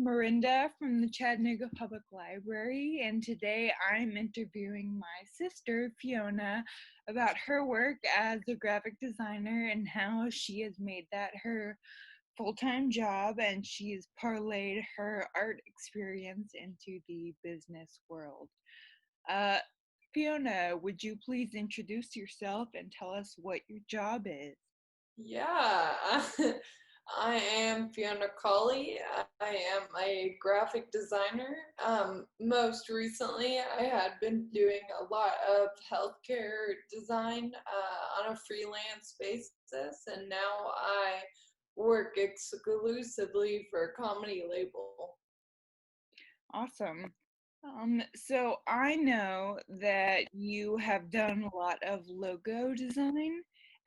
Miranda from the Chattanooga Public Library, and today I'm interviewing my sister, Fiona, about her work as a graphic designer and how she has made that her full-time job and she's parlayed her art experience into the business world. Uh, Fiona, would you please introduce yourself and tell us what your job is? Yeah, I am Fiona Colley. I am a graphic designer. Most recently, I had been doing a lot of healthcare design on a freelance basis, and now I work exclusively for a comedy label. Awesome. So I know that you have done a lot of logo design,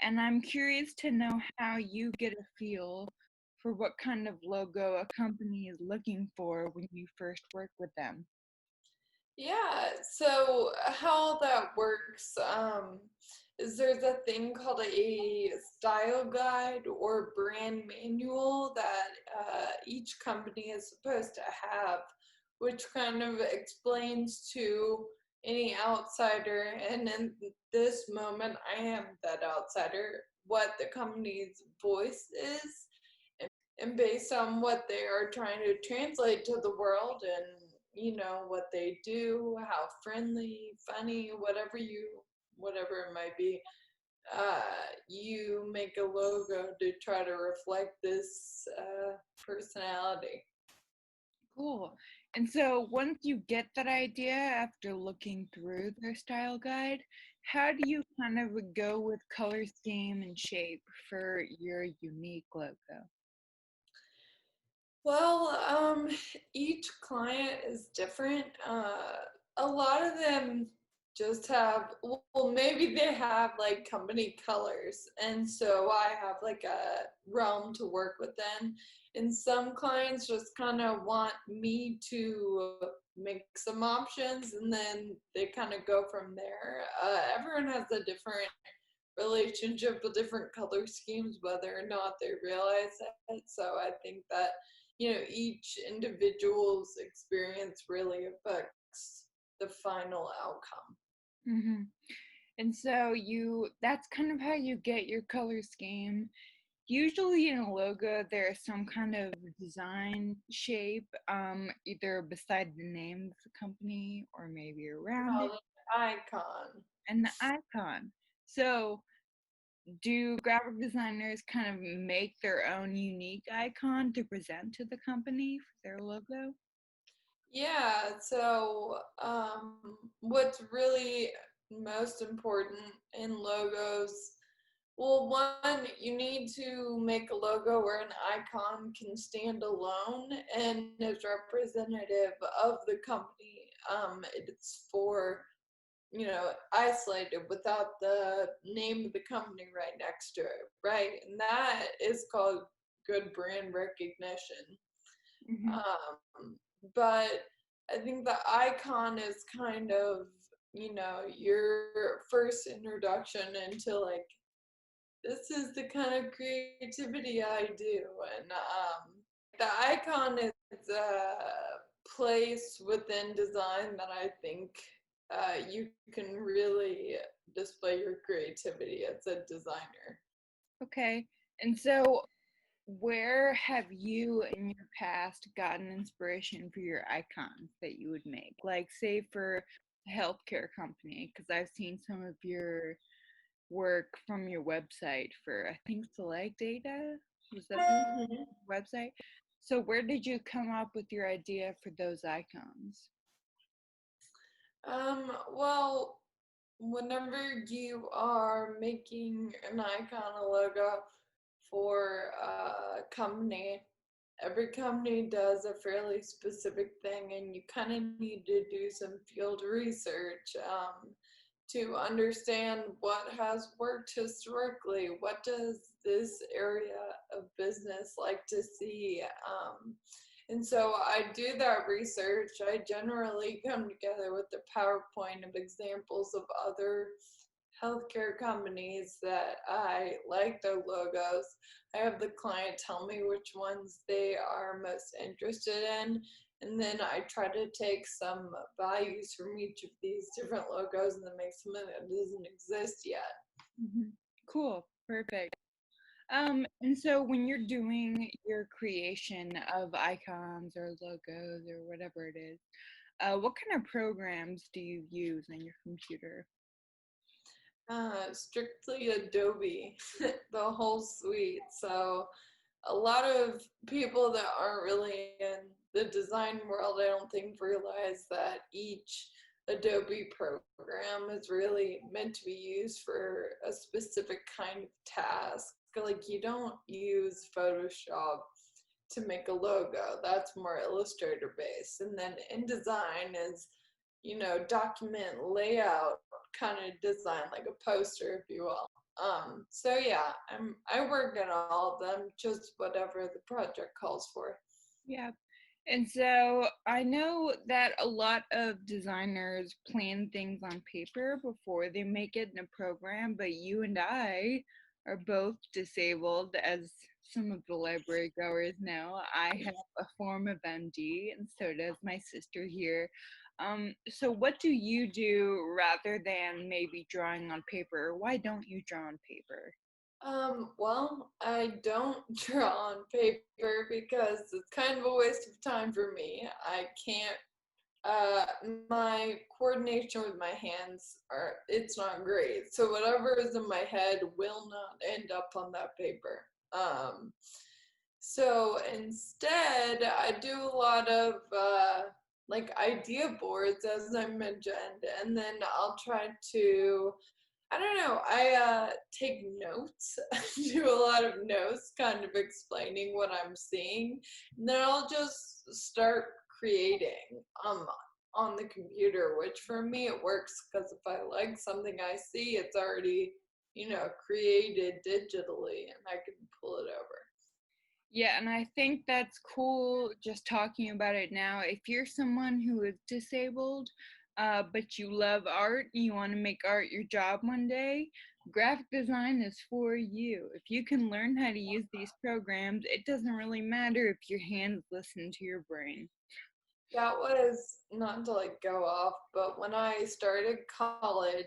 and I'm curious to know how you get a feel for what kind of logo a company is looking for when you first work with them. Yeah, so how that works is there's a thing called a style guide or brand manual that each company is supposed to have, which kind of explains to any outsider, and in this moment, I am that outsider, what the company's voice is and based on what they are trying to translate to the world and what they do, how friendly, funny, whatever it might be, uh, you make a logo to try to reflect this personality. Cool. And so once you get that idea after looking through their style guide, how do you kind of go with color scheme and shape for your unique logo? Well, each client is different. A lot of them just have, well, maybe they have like company colors, and so I have like a realm to work within. And some clients just kind of want me to make some options, and then they kind of go from there. Everyone has a different relationship with different color schemes, whether or not they realize it. So I think that each individual's experience really affects the final outcome. Hmm. And so that's kind of how you get your color scheme. Usually in a logo, there's some kind of design shape, either beside the name of the company or maybe around it, Called an icon. and the icon. So do graphic designers kind of make their own unique icon to present to the company for their logo? Yeah, so what's really most important in logos, well, one, you need to make a logo where an icon can stand alone and is representative of the company. It's for isolated without the name of the company right next to it, right? And that is called good brand recognition. Hmm. Um, but I think the icon is kind of, your first introduction into like, this is the kind of creativity I do. And the icon is a place within design that I think you can really display your creativity as a designer. Okay. And so where have you in your past gotten inspiration for your icons that you would make? Like, say, for a healthcare company, because I've seen some of your work from your website for, I think, Select Data. Was that the Mhm. website? So, where did you come up with your idea for those icons? Well, whenever you are making an icon, a logo for a company, every company does a fairly specific thing, and you kind of need to do some field research to understand what has worked historically. What does this area of business like to see? And so I do that research. I generally come together with the PowerPoint of examples of other healthcare companies that I like their logos. I have the client tell me which ones they are most interested in, and then I try to take some values from each of these different logos and then make something that doesn't exist yet. Cool, perfect. And so when you're doing your creation of icons or logos or whatever it is, what kind of programs do you use on your computer? Strictly Adobe, the whole suite. So a lot of people that aren't really in the design world, I don't think, realize that each Adobe program is really meant to be used for a specific kind of task. Like, you don't use Photoshop to make a logo, that's more Illustrator based. And then InDesign is, document layout kind of design, like a poster, if you will. So yeah, I work in all of them, just whatever the project calls for. Yeah. And so I know that a lot of designers plan things on paper before they make it in a program, but you and I are both disabled, as some of the library goers know. I have a form of MD, and so does my sister here. So what do you do rather than maybe drawing on paper? Why don't you draw on paper? Well, I don't draw on paper because it's kind of a waste of time for me. I can't, uh, my coordination with my hands it's not great. So whatever is in my head will not end up on that paper. So instead, I do a lot of like idea boards, as I mentioned, and then I'll try to, I don't know, I take notes, do a lot of notes, kind of explaining what I'm seeing, and then I'll just start creating on the computer, which for me it works because if I like something I see, it's already, created digitally and I can pull it over. Yeah, and I think that's cool just talking about it now. If you're someone who is disabled, but you love art, you want to make art your job one day, graphic design is for you. If you can learn how to use these programs, it doesn't really matter if your hands listen to your brain. That was not to like go off, but when I started college,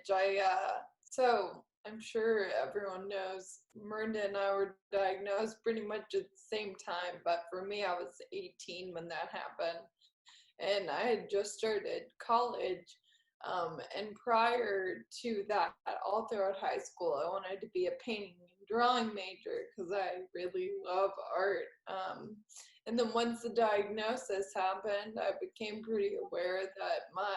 so I'm sure everyone knows Miranda and I were diagnosed pretty much at the same time, but for me, I was 18 when that happened, and I had just started college. And prior to that, all throughout high school, I wanted to be a painting and drawing major because I really love art. And then once the diagnosis happened, I became pretty aware that my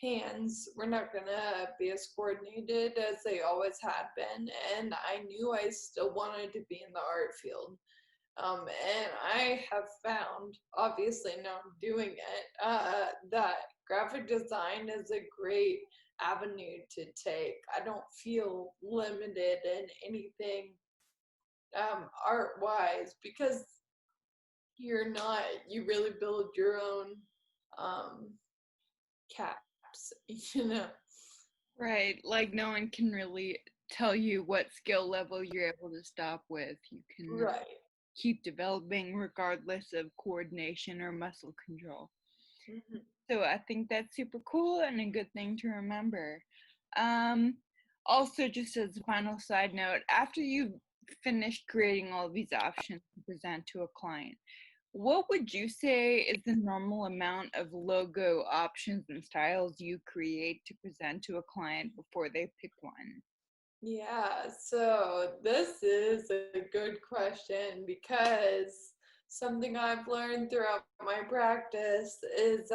hands were not going to be as coordinated as they always had been. And I knew I still wanted to be in the art field. And I have found, obviously now I'm doing it, that graphic design is a great avenue to take. I don't feel limited in anything art wise because you're not, you really build your own um, caps, you know? Right, like no one can really tell you what skill level you're able to stop with. You can Right. keep developing regardless of coordination or muscle control. Mhm. So I think that's super cool and a good thing to remember. Um, Also, just as a final side note, after you've finished creating all of these options to present to a client, what would you say is the normal amount of logo options and styles you create to present to a client before they pick one? Yeah, so this is a good question because something I've learned throughout my practice is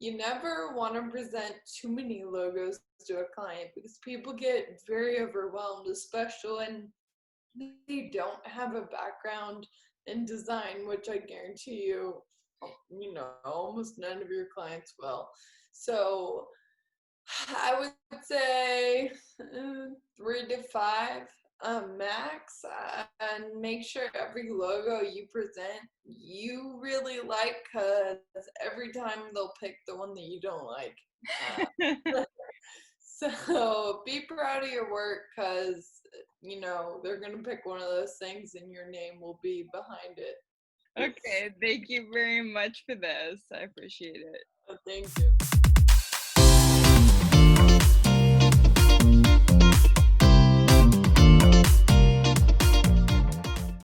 you never want to present too many logos to a client because people get very overwhelmed, especially when they don't have a background in design, which I guarantee you, almost none of your clients will. So I would say 3 to 5 max, and make sure every logo you present you really like, because every time they'll pick the one that you don't like. Uh, So be proud of your work because, they're going to pick one of those things and your name will be behind it. Okay, thank you very much for this. I appreciate it. Thank you.